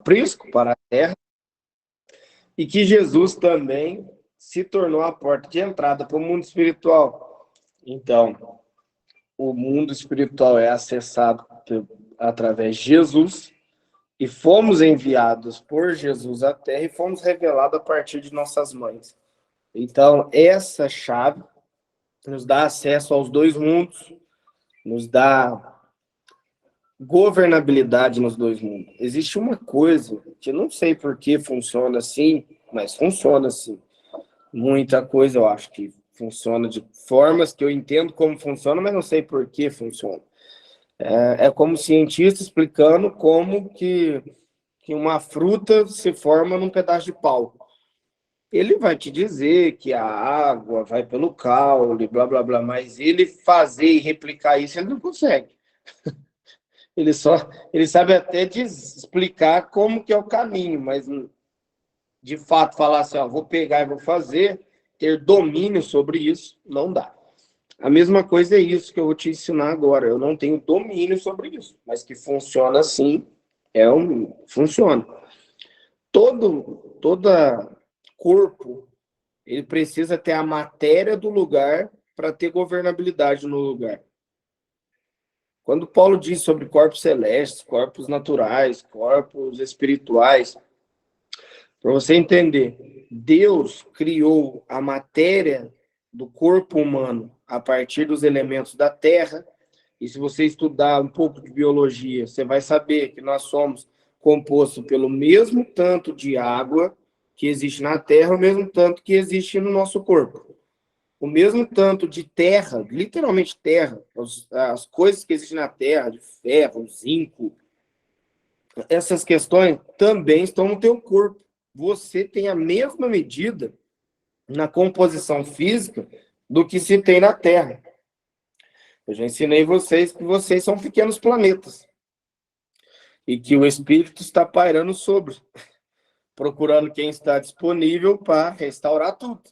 aprisco para a terra, e que Jesus também se tornou a porta de entrada para o mundo espiritual. Então, o mundo espiritual é acessado através de Jesus, e fomos enviados por Jesus à Terra e fomos revelados a partir de nossas mães. Então, essa chave nos dá acesso aos dois mundos, nos dá governabilidade nos dois mundos. Existe uma coisa que eu não sei por que funciona assim, mas funciona assim. Muita coisa eu acho que funciona de formas que eu entendo como funciona, mas não sei por que funciona. É como cientista explicando como que uma fruta se forma num pedaço de pau. Ele vai te dizer que a água vai pelo caule, blá, blá, blá, mas ele fazer e replicar isso, ele não consegue. Ele sabe até explicar como que é o caminho, mas de fato falar assim, ó, vou pegar e vou fazer, ter domínio sobre isso, não dá. A mesma coisa é isso que eu vou te ensinar agora. Eu não tenho domínio sobre isso, mas que funciona assim, funciona. Todo corpo, ele precisa ter a matéria do lugar para ter governabilidade no lugar. Quando Paulo diz sobre corpos celestes, corpos naturais, corpos espirituais, para você entender, Deus criou a matéria do corpo humano a partir dos elementos da terra, e se você estudar um pouco de biologia, você vai saber que nós somos compostos pelo mesmo tanto de água que existe na terra, o mesmo tanto que existe no nosso corpo. O mesmo tanto de terra, literalmente terra, as coisas que existem na terra, de ferro, zinco, essas questões também estão no teu corpo. Você tem a mesma medida na composição física do que se tem na Terra. Eu já ensinei vocês que vocês são pequenos planetas e que o Espírito está pairando sobre, procurando quem está disponível para restaurar tudo.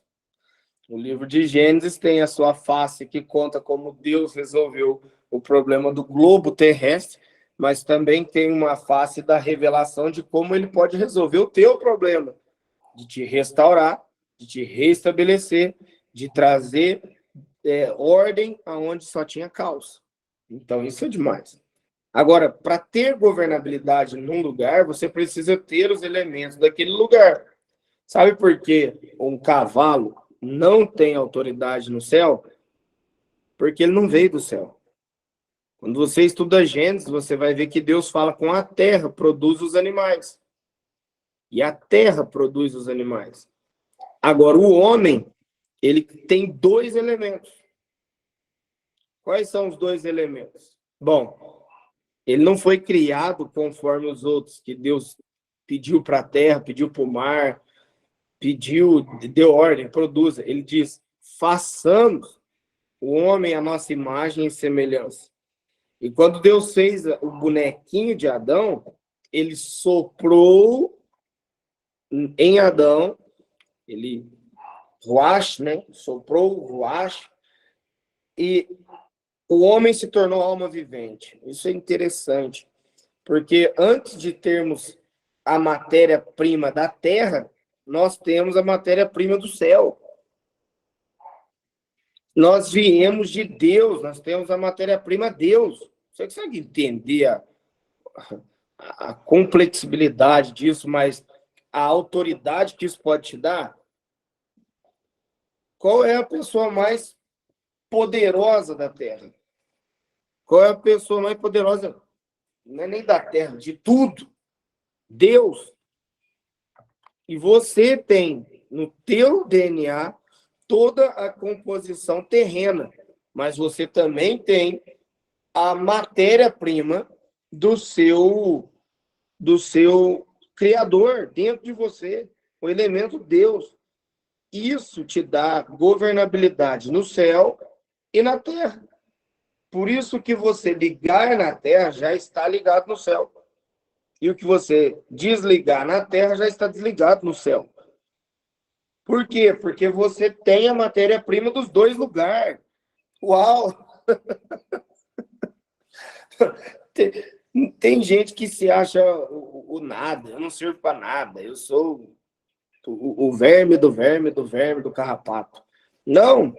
O livro de Gênesis tem a sua face que conta como Deus resolveu o problema do globo terrestre, mas também tem uma face da revelação de como ele pode resolver o teu problema, de te restaurar, de te restabelecer, de trazer ordem aonde só tinha caos. Então, isso é demais. Agora, para ter governabilidade num lugar, você precisa ter os elementos daquele lugar. Sabe por que um cavalo não tem autoridade no céu? Porque ele não veio do céu. Quando você estuda Gênesis, você vai ver que Deus fala com a terra, produz os animais. E a terra produz os animais. Agora, o homem, ele tem dois elementos. Quais são os dois elementos? Bom, ele não foi criado conforme os outros, que Deus pediu para a terra, pediu para o mar, pediu, deu ordem, produza. Ele diz, façamos o homem a nossa imagem e semelhança. E quando Deus fez o bonequinho de Adão, ele soprou em Adão, ele ruach, né? Soprou o ruach, e o homem se tornou alma vivente. Isso é interessante, porque antes de termos a matéria-prima da terra, nós temos a matéria-prima do céu. Nós viemos de Deus, nós temos a matéria-prima Deus. Você consegue entender a complexibilidade disso, mas a autoridade que isso pode te dar? Qual é a pessoa mais poderosa da Terra? Qual é a pessoa mais poderosa? Não é nem da Terra, de tudo. Deus. E você tem no teu DNA toda a composição terrena, mas você também tem a matéria-prima do seu criador dentro de você, o elemento Deus. Isso te dá governabilidade no céu e na terra. Por isso que você ligar na terra já está ligado no céu. E o que você desligar na terra já está desligado no céu. Por quê? Porque você tem a matéria-prima dos dois lugares. Uau! Tem gente que se acha o nada, eu não sirvo para nada, eu sou o verme do verme do verme do carrapato. Não,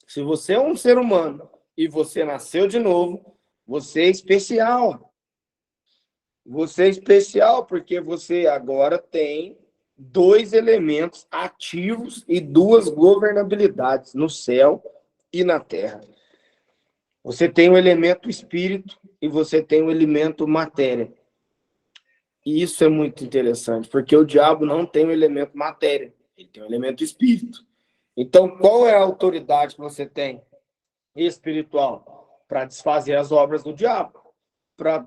se você é um ser humano e você nasceu de novo, você é especial. Você é especial porque você agora tem dois elementos ativos e duas governabilidades no céu e na terra. Você tem o elemento espírito e você tem o elemento matéria. E isso é muito interessante, porque o diabo não tem o elemento matéria, ele tem o elemento espírito. Então, qual é a autoridade que você tem espiritual? Para desfazer as obras do diabo, para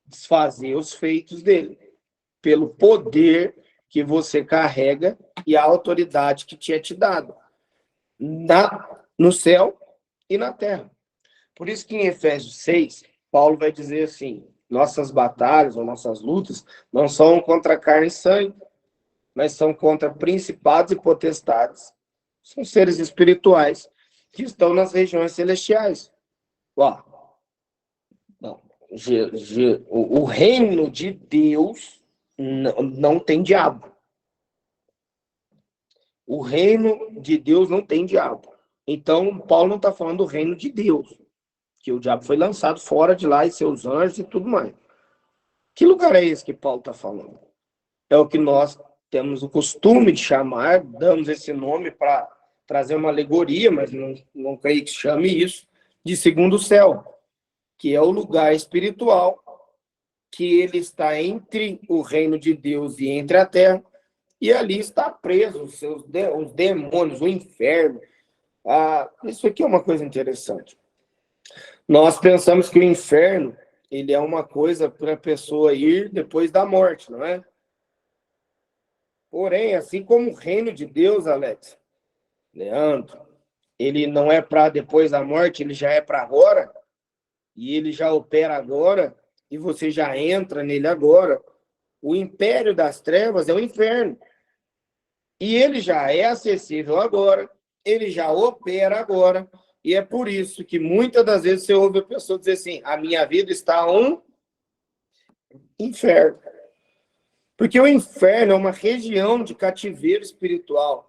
desfazer os feitos dele, pelo poder que você carrega e a autoridade que te é te dado no céu e na terra. Por isso que em Efésios 6, Paulo vai dizer assim, nossas batalhas ou nossas lutas não são contra carne e sangue, mas são contra principados e potestades. São seres espirituais que estão nas regiões celestiais. Ó, não, o reino de Deus não tem diabo. O reino de Deus não tem diabo. Então, Paulo não está falando do reino de Deus, que o diabo foi lançado fora de lá e seus anjos e tudo mais. Que lugar é esse que Paulo está falando? É o que nós temos o costume de chamar, damos esse nome para trazer uma alegoria, mas não creio que chame isso, de segundo céu, que é o lugar espiritual, que ele está entre o reino de Deus e entre a terra, e ali está preso os demônios, o inferno. Isso aqui é uma coisa interessante. Nós pensamos que o inferno ele é uma coisa para a pessoa ir depois da morte, não é? Porém, assim como o reino de Deus, Alex, Leandro, ele não é para depois da morte, ele já é para agora, e ele já opera agora, e você já entra nele agora. O império das trevas é o inferno. E ele já é acessível agora, ele já opera agora, e é por isso que muitas das vezes você ouve a pessoa dizer assim, a minha vida está um inferno. Porque o inferno é uma região de cativeiro espiritual.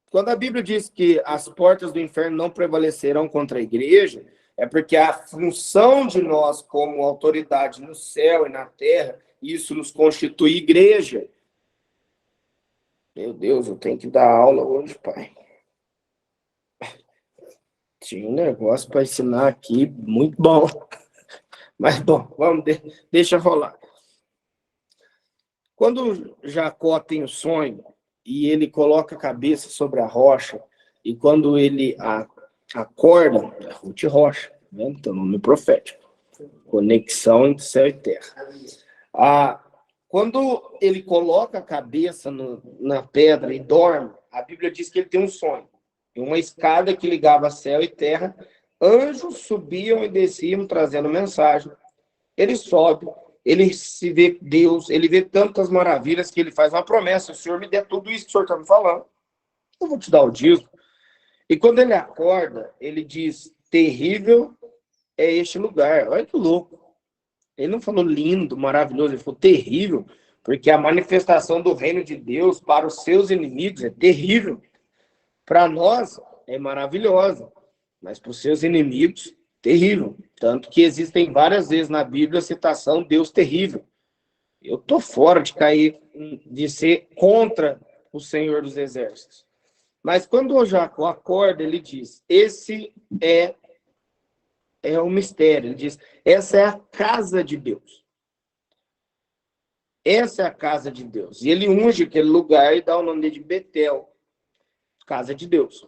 Quando a Bíblia diz que as portas do inferno não prevalecerão contra a igreja, é porque a função de nós como autoridade no céu e na terra, isso nos constitui igreja. Meu Deus, eu tenho que dar aula hoje, pai. Tinha um negócio para ensinar aqui, muito bom. Mas, bom, deixa rolar. Quando Jacó tem o sonho, e ele coloca a cabeça sobre a rocha, e quando ele acorda, é Ruth Rocha, né? Então, nome profético. Conexão entre céu e terra. Quando ele coloca a cabeça na pedra e dorme, a Bíblia diz que ele tem um sonho. Uma escada que ligava céu e terra, anjos subiam e desciam trazendo mensagem. Ele sobe, ele se vê Deus, ele vê tantas maravilhas que ele faz uma promessa: se o Senhor me der tudo isso que o Senhor está me falando, eu vou te dar o dízimo. E quando ele acorda, ele diz: terrível é este lugar. Olha que louco. Ele não falou lindo, maravilhoso, ele falou terrível, porque a manifestação do reino de Deus para os seus inimigos é terrível. Para nós, é maravilhosa, mas para os seus inimigos, terrível. Tanto que existem várias vezes na Bíblia a citação Deus terrível. Eu estou fora de cair, de ser contra o Senhor dos Exércitos. Mas quando o Jacó acorda, ele diz, esse é o mistério. Ele diz, essa é a casa de Deus. Essa é a casa de Deus. E ele unge aquele lugar e dá o nome de Betel, casa de Deus.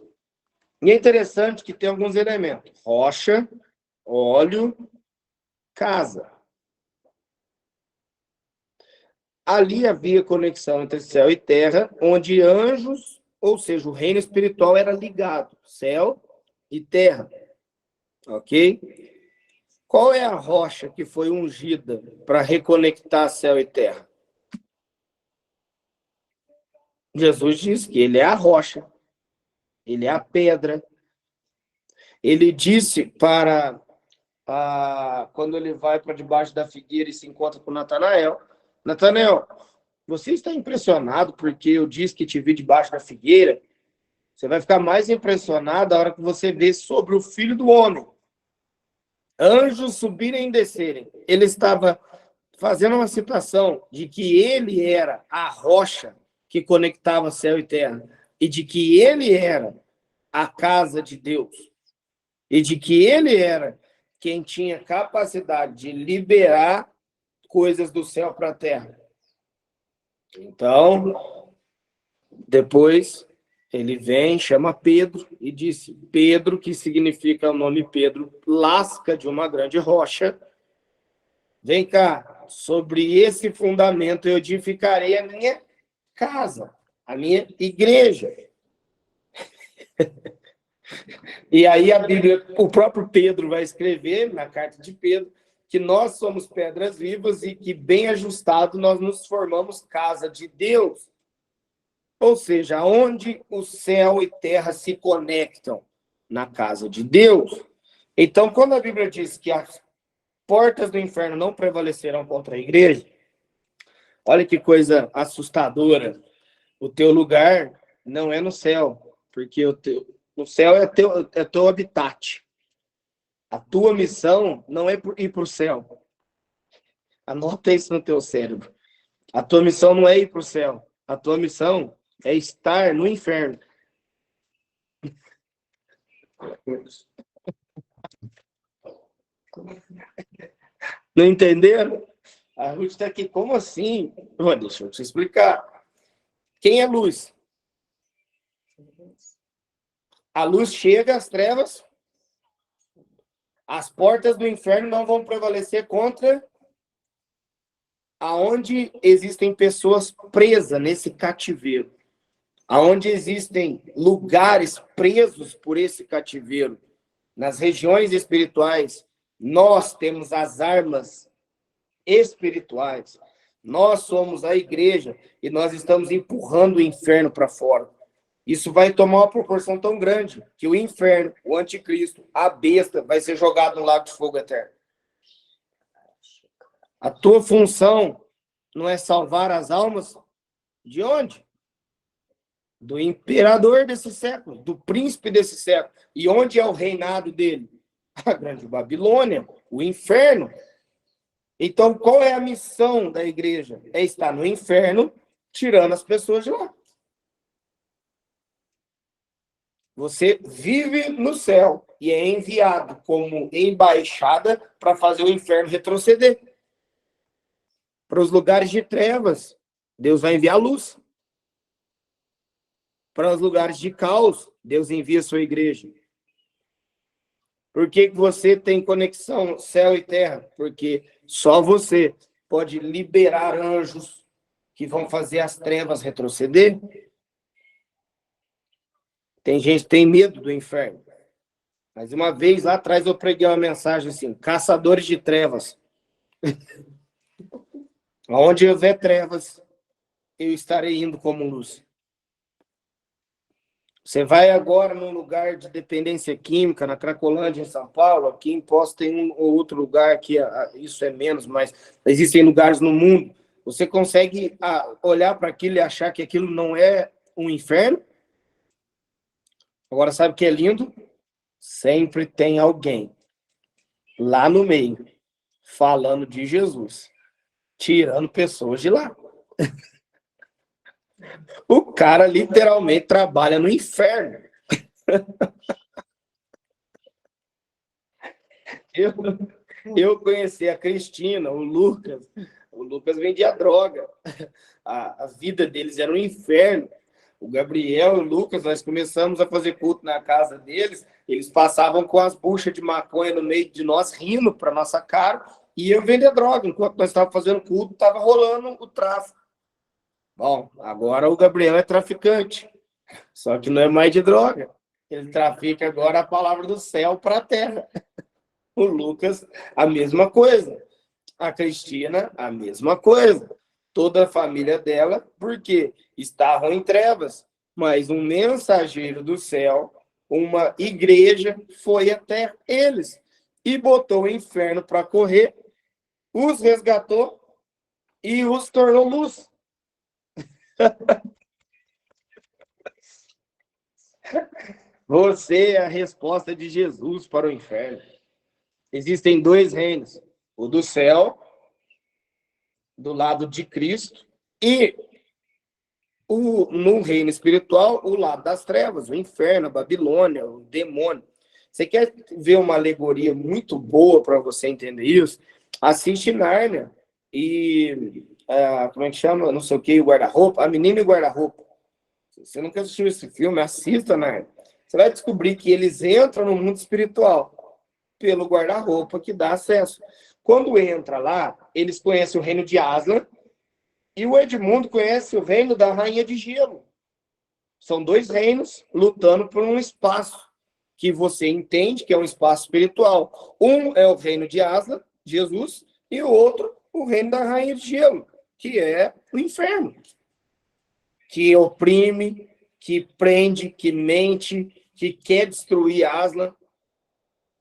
E é interessante que tem alguns elementos. Rocha, óleo, casa. Ali havia conexão entre céu e terra, onde anjos, ou seja, o reino espiritual era ligado, céu e terra. Ok? Qual é a rocha que foi ungida para reconectar céu e terra? Jesus diz que ele é a rocha, ele é a pedra. Ele disse para quando ele vai para debaixo da figueira e se encontra com Natanael. Natanael, você está impressionado porque eu disse que te vi debaixo da figueira? Você vai ficar mais impressionado a hora que você vê sobre o Filho do Homem. Anjos subirem e descerem. Ele estava fazendo uma citação de que ele era a rocha que conectava céu e terra, e de que ele era a casa de Deus, e de que ele era quem tinha capacidade de liberar coisas do céu para a terra. Então, depois ele vem, chama Pedro e disse: Pedro, que significa o nome Pedro, lasca de uma grande rocha. Vem cá, sobre esse fundamento eu edificarei a minha casa, a minha igreja. E aí a Bíblia, o próprio Pedro vai escrever na carta de Pedro que nós somos pedras vivas e que bem ajustado nós nos formamos casa de Deus. Ou seja, onde o céu e terra se conectam na casa de Deus. Então, quando a Bíblia diz que as portas do inferno não prevalecerão contra a igreja, olha que coisa assustadora. O teu lugar não é no céu, porque o céu é teu habitat. A tua missão não é ir para o céu. Anota isso no teu cérebro. A tua missão não é ir para o céu. A tua missão é estar no inferno. Não entenderam? A Ruth está aqui, como assim? Deixa eu te explicar. Quem é luz? A luz chega, as trevas, as portas do inferno não vão prevalecer contra aonde existem pessoas presas nesse cativeiro, aonde existem lugares presos por esse cativeiro. Nas regiões espirituais, nós temos as armas espirituais. Nós somos a igreja e nós estamos empurrando o inferno para fora. Isso vai tomar uma proporção tão grande que o inferno, o anticristo, a besta, vai ser jogado no lago de fogo eterno. A tua função não é salvar as almas de onde? Do imperador desse século, do príncipe desse século. E onde é o reinado dele? A grande Babilônia, o inferno. Então, qual é a missão da igreja? É estar no inferno, tirando as pessoas de lá. Você vive no céu e é enviado como embaixada para fazer o inferno retroceder. Para os lugares de trevas, Deus vai enviar luz. Para os lugares de caos, Deus envia a sua igreja. Por que você tem conexão céu e terra? Porque só você pode liberar anjos que vão fazer as trevas retroceder. Tem gente que tem medo do inferno. Mas uma vez lá atrás eu preguei uma mensagem assim: caçadores de trevas. Onde houver trevas, eu estarei indo como luz. Você vai agora num lugar de dependência química, na Cracolândia, em São Paulo. Aqui em Poços tem um ou outro lugar que isso é menos, mas existem lugares no mundo. Você consegue olhar para aquilo e achar que aquilo não é um inferno? Agora, sabe o que é lindo? Sempre tem alguém lá no meio falando de Jesus, tirando pessoas de lá. O cara literalmente trabalha no inferno. Eu conheci a Cristina, o Lucas. O Lucas vendia droga. A vida deles era um inferno. O Gabriel e o Lucas, nós começamos a fazer culto na casa deles. Eles passavam com as buchas de maconha no meio de nós, rindo para nossa cara, e iam vender droga. Enquanto nós estávamos fazendo culto, estava rolando o tráfico. Bom, agora o Gabriel é traficante, só que não é mais de droga. Ele trafica agora a palavra do céu para a terra. O Lucas, a mesma coisa. A Cristina, a mesma coisa. Toda a família dela, porque estavam em trevas, mas um mensageiro do céu, uma igreja, foi até eles. e botou o inferno para correr, os resgatou e os tornou luz. Você é a resposta de Jesus para o inferno. Existem dois reinos, o do céu, do lado de Cristo, e no reino espiritual, o lado das trevas, o inferno, a Babilônia, o demônio. Você quer ver uma alegoria muito boa para você entender isso? Assiste Nárnia e como é que chama? Não sei o que, o guarda-roupa, a menina e o guarda-roupa. Se você nunca assistiu esse filme, assista, Nárnia. Você vai descobrir que eles entram no mundo espiritual pelo guarda-roupa que dá acesso. Quando entra lá, eles conhecem o reino de Aslan e o Edmundo conhece o reino da Rainha de Gelo. São dois reinos lutando por um espaço que você entende que é um espaço espiritual. Um é o reino de Aslan, Jesus, e o outro, o reino da Rainha de Gelo, que é o inferno. Que oprime, que prende, que mente, que quer destruir Aslan.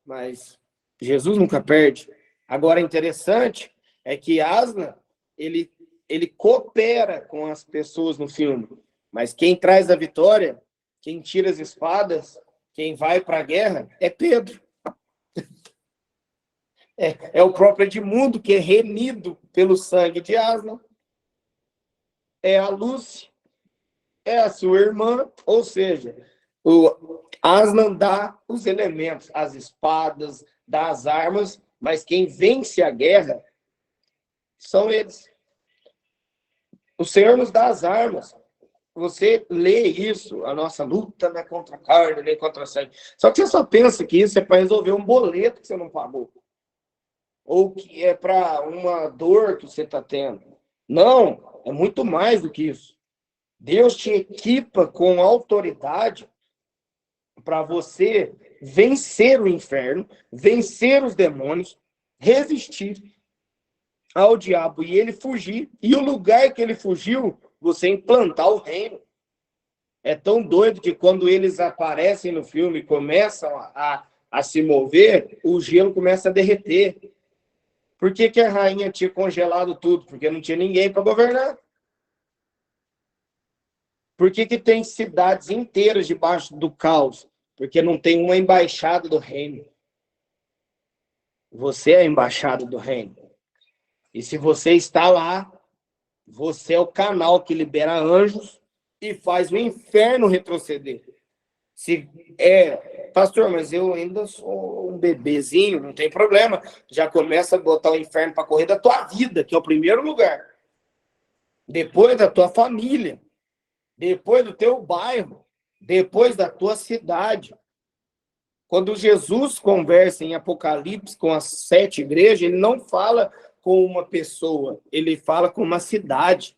Mas Jesus nunca perde. Agora, interessante é que Aslan, ele coopera com as pessoas no filme. Mas quem traz a vitória, quem tira as espadas, quem vai para a guerra, é Pedro. É o próprio Edmundo, que é remido pelo sangue de Aslan. É a Lúcia, é a sua irmã, ou seja, o Aslan dá os elementos, as espadas, dá as armas, mas quem vence a guerra são eles. O Senhor nos dá as armas. Você lê isso, a nossa luta não é contra a carne, nem contra a sangue. Só que você só pensa que isso é para resolver um boleto que você não pagou. Ou que é para uma dor que você está tendo. Não, é muito mais do que isso. Deus te equipa com autoridade para você vencer o inferno, vencer os demônios, resistir ao diabo e ele fugir. E o lugar que ele fugiu, você implantar o reino. É tão doido que quando eles aparecem no filme e começam a se mover, o gelo começa a derreter. Por que, que a rainha tinha congelado tudo? Porque não tinha ninguém para governar. Por que, que tem cidades inteiras debaixo do caos? Porque não tem uma embaixada do reino. Você é a embaixada do reino. E se você está lá, você é o canal que libera anjos e faz o inferno retroceder. Se pastor, mas eu ainda sou um bebezinho, não tem problema. Já começa a botar o inferno para correr da tua vida, que é o primeiro lugar. Depois da tua família, depois do teu bairro, depois da tua cidade. Quando Jesus conversa em Apocalipse com as 7 igrejas, ele não fala com uma pessoa, ele fala com uma cidade.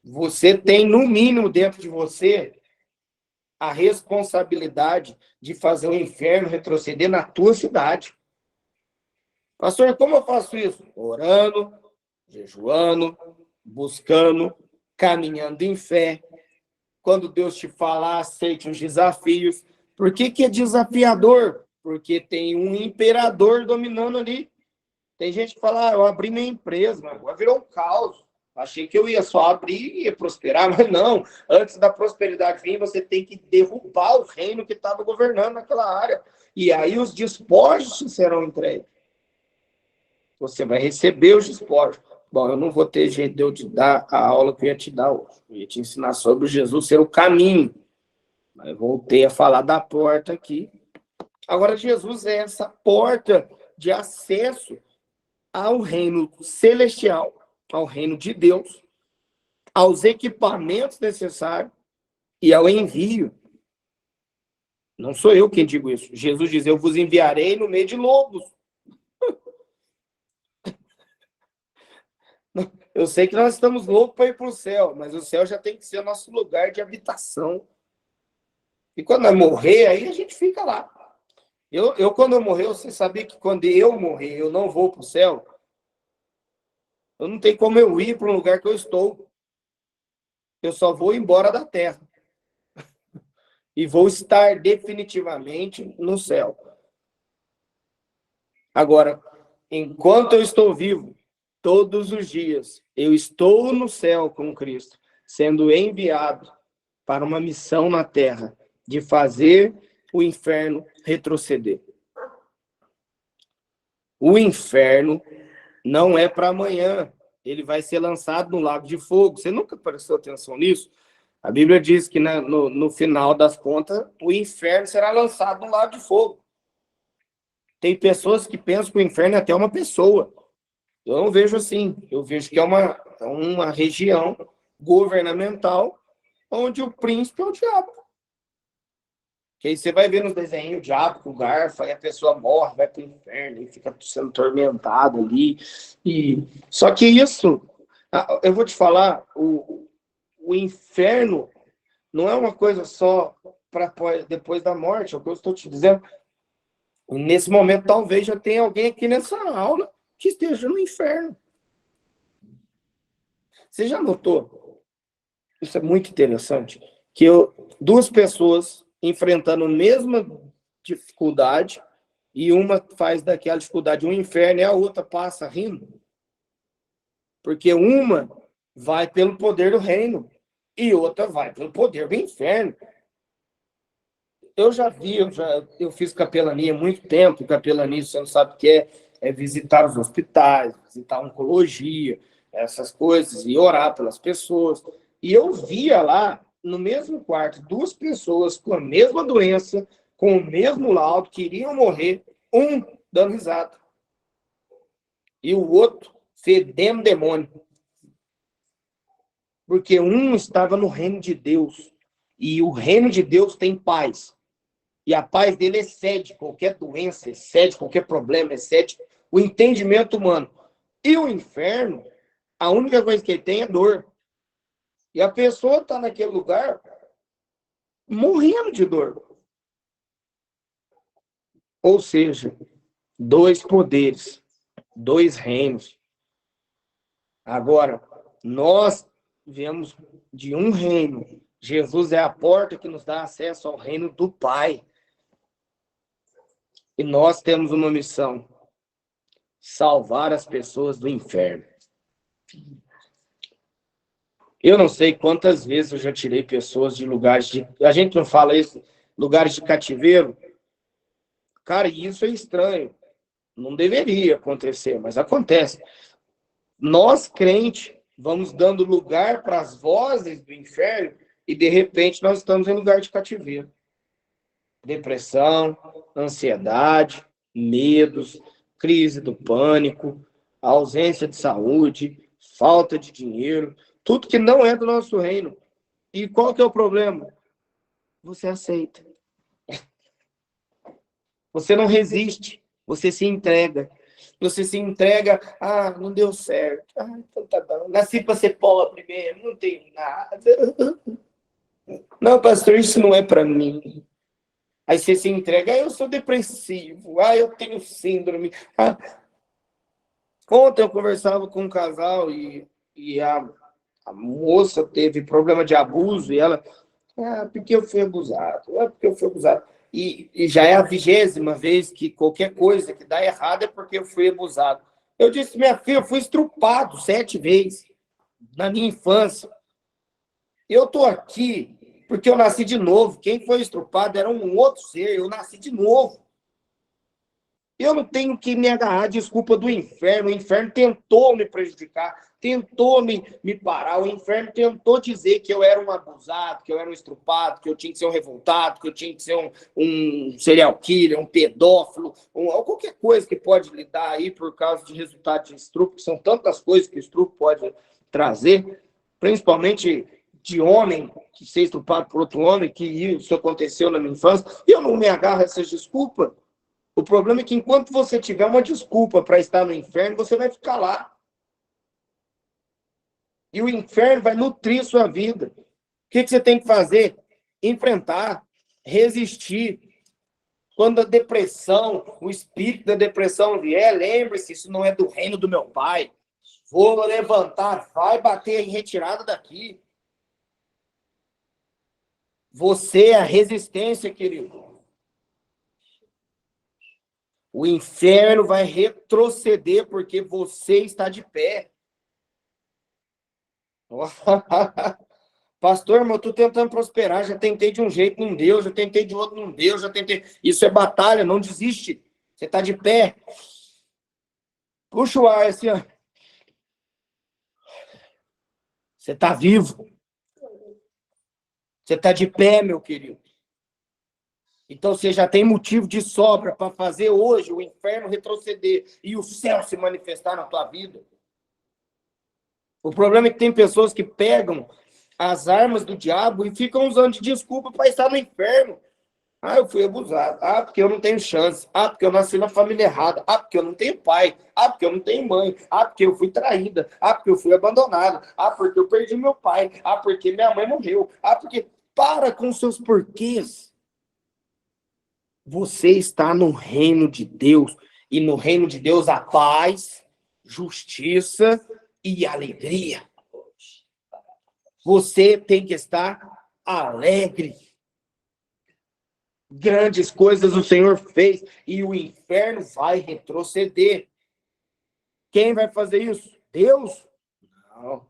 Você tem, no mínimo, dentro de você, a responsabilidade de fazer o inferno retroceder na tua cidade. Pastor, como eu faço isso? Orando, jejuando, buscando, caminhando em fé. Quando Deus te falar, aceite os desafios. Por que que é desafiador? Porque tem um imperador dominando ali. Tem gente que fala, eu abri minha empresa, mas agora virou um caos. Achei que eu ia só abrir e ia prosperar, mas não. Antes da prosperidade vir, você tem que derrubar o reino que estava governando naquela área. E aí os despojos serão entregues. Você vai receber os despojos. Bom, eu não vou ter jeito de eu te dar a aula que eu ia te dar hoje. Eu ia te ensinar sobre Jesus ser o caminho. Mas voltei a falar da porta aqui. Agora, Jesus é essa porta de acesso ao reino celestial, ao reino de Deus, aos equipamentos necessários e ao envio. Não sou eu quem digo isso. Jesus diz, eu vos enviarei no meio de lobos. Eu sei que nós estamos loucos para ir para o céu, mas o céu já tem que ser nosso lugar de habitação. E quando eu morrer, aí a gente fica lá. Quando eu morrer, você sabia que quando eu morrer, eu não vou para o céu? Eu não tenho como eu ir para um lugar que eu estou. Eu só vou embora da terra. E vou estar definitivamente no céu. Agora, enquanto eu estou vivo, todos os dias, eu estou no céu com Cristo, sendo enviado para uma missão na terra, de fazer o inferno retroceder. O inferno não é para amanhã, ele vai ser lançado no lago de fogo. Você nunca prestou atenção nisso? A Bíblia diz que no final das contas, o inferno será lançado no lago de fogo. Tem pessoas que pensam que o inferno é até uma pessoa. Eu não vejo assim. Eu vejo que é uma região governamental onde o príncipe é o diabo. Que aí você vai ver nos desenhos o diabo com o garfo, aí a pessoa morre, vai para o inferno e fica sendo atormentado ali. Só que isso, eu vou te falar, o inferno não é uma coisa só para depois da morte, é o que eu estou te dizendo. Nesse momento, talvez já tenha alguém aqui nessa aula que esteja no inferno. Você já notou? Isso é muito interessante. Que duas pessoas enfrentando a mesma dificuldade e uma faz daquela dificuldade um inferno e a outra passa rindo. Porque uma vai pelo poder do reino e outra vai pelo poder do inferno. Eu já vi, eu fiz capelania há muito tempo. Capelania, você não sabe o que é visitar os hospitais, visitar a oncologia, essas coisas, e orar pelas pessoas. E eu via lá, no mesmo quarto, duas pessoas com a mesma doença, com o mesmo laudo, que iriam morrer, um dando risada. E o outro fedendo demônio. Porque um estava no reino de Deus. E o reino de Deus tem paz. E a paz dele excede qualquer doença, excede qualquer problema, excede o entendimento humano. E o inferno, a única coisa que ele tem é dor. E a pessoa está naquele lugar morrendo de dor. Ou seja, dois poderes, dois reinos. Agora, nós viemos de um reino. Jesus é a porta que nos dá acesso ao reino do Pai. E nós temos uma missão: salvar as pessoas do inferno. Eu não sei quantas vezes eu já tirei pessoas de lugares de... A gente não fala isso, lugares de cativeiro. Cara, isso é estranho. Não deveria acontecer, mas acontece. Nós, crentes, vamos dando lugar para as vozes do inferno e, de repente, nós estamos em lugar de cativeiro. Depressão, ansiedade, medos, crise do pânico, ausência de saúde, falta de dinheiro, tudo que não é do nosso reino. E qual que é o problema? Você aceita. Você não resiste, você se entrega. Você se entrega, não deu certo. Então tá bom. Nasci para ser pobre mesmo, não tenho nada. Não, pastor, isso não é para mim. Aí você se entrega, eu sou depressivo, eu tenho síndrome. Ontem eu conversava com um casal e a moça teve problema de abuso e ela, porque eu fui abusado, porque eu fui abusado. E já é a 20ª vez que qualquer coisa que dá errado é porque eu fui abusado. Eu disse, minha filha, eu fui estrupado 7 vezes na minha infância. Eu estou aqui porque eu nasci de novo. Quem foi estrupado era um outro ser, eu nasci de novo. Eu não tenho que me agarrar à desculpa do inferno. O inferno tentou me prejudicar, tentou me parar. O inferno tentou dizer que eu era um abusado, que eu era um estrupado, que eu tinha que ser um revoltado, que eu tinha que ser um serial killer, um pedófilo, qualquer coisa que pode lhe dar aí por causa de resultado de estupro, que são tantas coisas que o estupro pode trazer, principalmente de homem que ser estrupado por outro homem, que isso aconteceu na minha infância. E eu não me agarro a essas desculpas. O problema é que enquanto você tiver uma desculpa para estar no inferno, você vai ficar lá. E o inferno vai nutrir sua vida. O que você tem que fazer? Enfrentar, resistir. Quando a depressão, o espírito da depressão vier, lembre-se, isso não é do reino do meu pai. Vou levantar, vai bater em retirada daqui. Você é a resistência, querido. O inferno vai retroceder porque você está de pé. Pastor, mas eu estou tentando prosperar, já tentei de um jeito, não deu, já tentei de outro, não deu, já tentei. Isso é batalha, não desiste. Você está de pé. Puxa o ar assim, ó. Você está vivo. Você está de pé, meu querido. Então você já tem motivo de sobra para fazer hoje o inferno retroceder e o céu se manifestar na tua vida. O problema é que tem pessoas que pegam as armas do diabo e ficam usando de desculpa para estar no inferno. Ah, eu fui abusado. Ah, porque eu não tenho chance. Ah, porque eu nasci na família errada. Ah, porque eu não tenho pai. Ah, porque eu não tenho mãe. Ah, porque eu fui traída. Ah, porque eu fui abandonada. Ah, porque eu perdi meu pai. Ah, porque minha mãe morreu. Ah, porque... Para com seus porquês. Você está no reino de Deus. E no reino de Deus há paz, justiça e alegria. Você tem que estar alegre. Grandes coisas o Senhor fez e o inferno vai retroceder. Quem vai fazer isso? Deus? Não.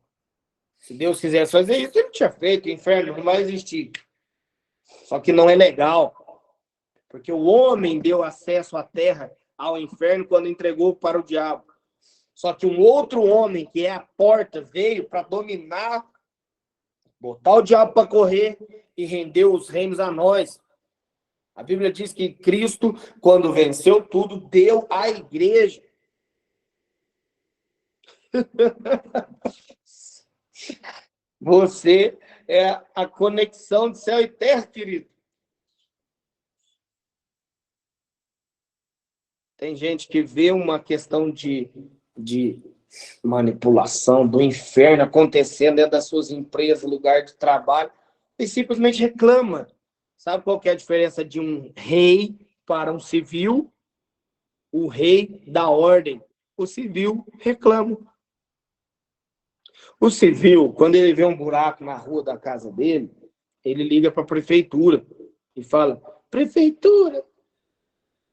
Se Deus quisesse fazer isso, ele tinha feito. O inferno não vai existir. Só que não é legal. Porque o homem deu acesso à terra, ao inferno, quando entregou para o diabo. Só que um outro homem, que é a porta, veio para dominar, botar o diabo para correr e render os reinos a nós. A Bíblia diz que Cristo, quando venceu tudo, deu à igreja. Você é a conexão de céu e terra, querido. Tem gente que vê uma questão de manipulação do inferno acontecendo dentro das suas empresas, lugar de trabalho, e simplesmente reclama. Sabe qual que é a diferença de um rei para um civil? O rei dá ordem, o civil reclama. O civil, quando ele vê um buraco na rua da casa dele, ele liga para a prefeitura e fala: prefeitura,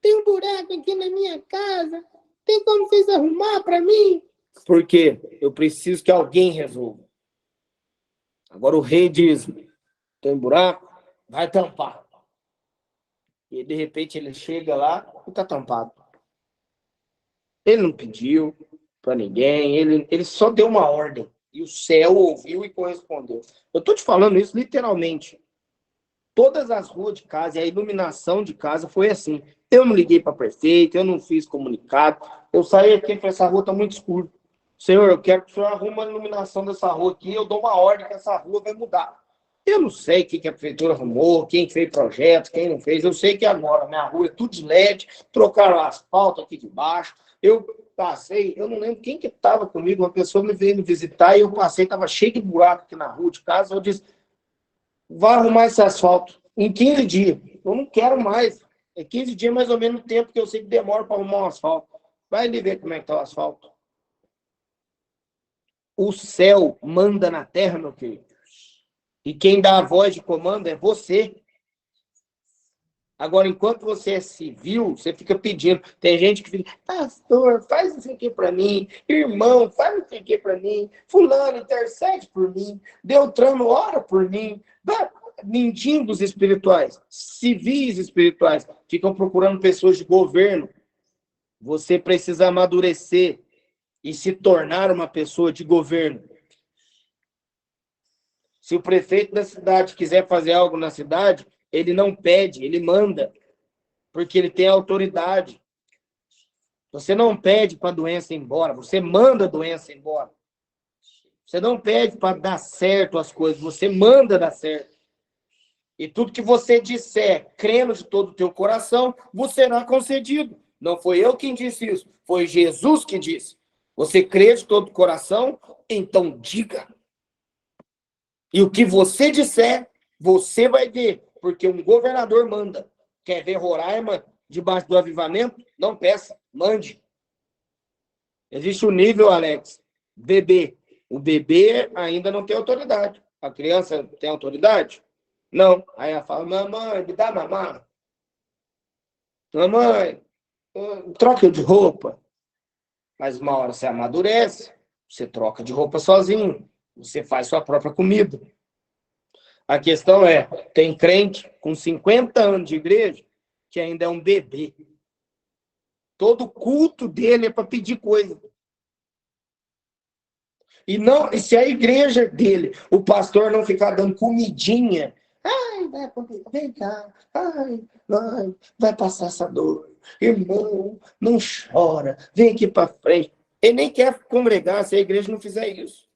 tem um buraco aqui na minha casa, tem como vocês arrumar para mim? Porque eu preciso que alguém resolva. Agora o rei diz: tem um buraco, vai tampar. E de repente ele chega lá e está tampado. Ele não pediu para ninguém, ele só deu uma ordem. E o céu ouviu e correspondeu. Eu estou te falando isso literalmente. Todas as ruas de casa e a iluminação de casa foi assim. Eu não liguei para prefeito, eu não fiz comunicado. Eu saí aqui e falei: essa rua está muito escura. Senhor, eu quero que o senhor arrume a iluminação dessa rua aqui. Eu dou uma ordem que essa rua vai mudar. Eu não sei o que a prefeitura arrumou, quem fez projeto, quem não fez. Eu sei que agora minha rua é tudo de LED, trocaram o asfalto aqui de baixo. Eu passei, eu não lembro quem que estava comigo, uma pessoa me veio me visitar e eu passei, estava cheio de buraco aqui na rua de casa. Eu disse: vai arrumar esse asfalto em 15 dias. Eu não quero mais. É 15 dias mais ou menos o tempo que eu sei que demora para arrumar um asfalto. Vai ali ver como é que está o asfalto. O céu manda na terra, meu querido. E quem dá a voz de comando é você. Agora, enquanto você é civil, você fica pedindo. Tem gente que fica: pastor, faz isso aqui para mim. Irmão, faz isso aqui para mim. Fulano, intercede por mim. Beltrano, ora por mim. Mendigos espirituais, civis espirituais, ficam procurando pessoas de governo. Você precisa amadurecer e se tornar uma pessoa de governo. Se o prefeito da cidade quiser fazer algo na cidade, ele não pede, ele manda, porque ele tem autoridade. Você não pede para a doença ir embora, você manda a doença embora. Você não pede para dar certo as coisas, você manda dar certo. E tudo que você disser, crendo de todo o teu coração, você será concedido. Não foi eu quem disse isso, foi Jesus que disse. Você crê de todo o coração, então diga. E o que você disser, você vai ver, porque um governador manda. Quer ver Roraima debaixo do avivamento? Não peça, mande. Existe um nível, Alex, bebê. O bebê ainda não tem autoridade. A criança tem autoridade? Não. Aí ela fala: mamãe, me dá mamar. Mamãe, troca de roupa. Mas uma hora você amadurece, você troca de roupa sozinho, você faz sua própria comida. A questão é, tem crente com 50 anos de igreja que ainda é um bebê. Todo culto dele é para pedir coisa. E se a igreja dele, o pastor não ficar dando comidinha, vem cá, vai passar essa dor. Irmão, não chora, vem aqui para frente. Ele nem quer congregar se a igreja não fizer isso.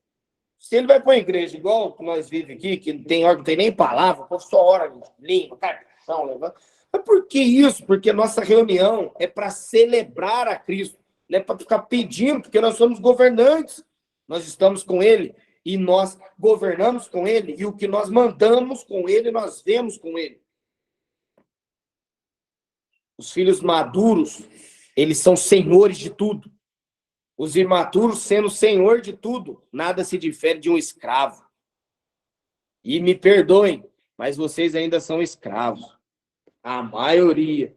Se ele vai para uma igreja igual que nós vivemos aqui, que não tem hora, não tem nem palavra, só hora, limpa, cartão, levanta. Mas por que isso? Porque nossa reunião é para celebrar a Cristo, não é para ficar pedindo, porque nós somos governantes. Nós estamos com ele e nós governamos com ele, e o que nós mandamos com ele, nós vemos com ele. Os filhos maduros, eles são senhores de tudo. Os imaturos, sendo senhor de tudo, nada se difere de um escravo. E me perdoem, mas vocês ainda são escravos. A maioria.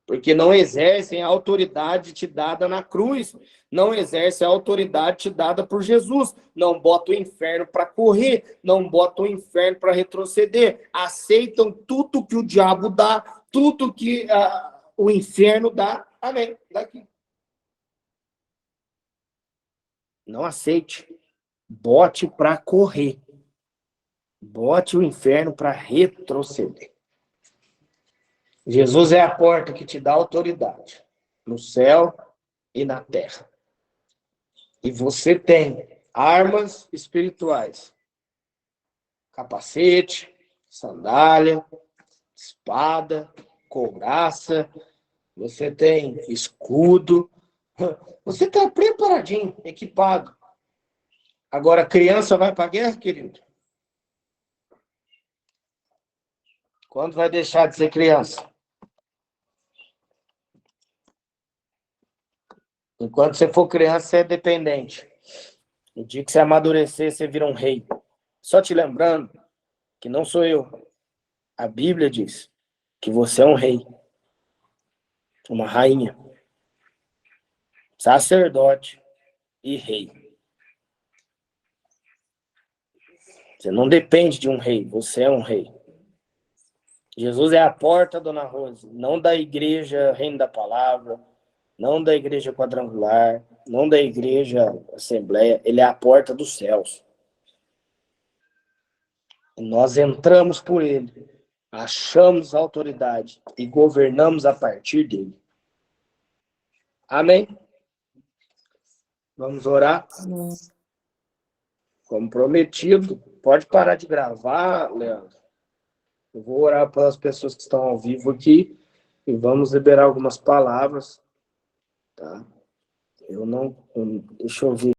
Porque não exercem a autoridade te dada na cruz. Não exercem a autoridade te dada por Jesus. Não botam o inferno para correr. Não botam o inferno para retroceder. Aceitam tudo que o diabo dá. Tudo que o inferno dá. Amém. Daqui. Não aceite. Bote para correr. Bote o inferno para retroceder. Jesus é a porta que te dá autoridade no céu e na terra. E você tem armas espirituais. Capacete, sandália, espada, couraça. Você tem escudo. Você está preparadinho, equipado. Agora, a criança vai para a guerra, querido? Quando vai deixar de ser criança? Enquanto você for criança, você é dependente. No dia que você amadurecer, você vira um rei. Só te lembrando que não sou eu. A Bíblia diz que você é um rei, uma rainha, sacerdote e rei. Você não depende de um rei, você é um rei. Jesus é a porta, dona Rose, não da igreja Reino da Palavra, não da igreja quadrangular, não da igreja Assembleia, ele é a porta dos céus. E nós entramos por ele, achamos a autoridade e governamos a partir dele. Amém? Vamos orar? Como prometido, pode parar de gravar, Leandro. Eu vou orar pelas pessoas que estão ao vivo aqui e vamos liberar algumas palavras, tá? Deixa eu ver.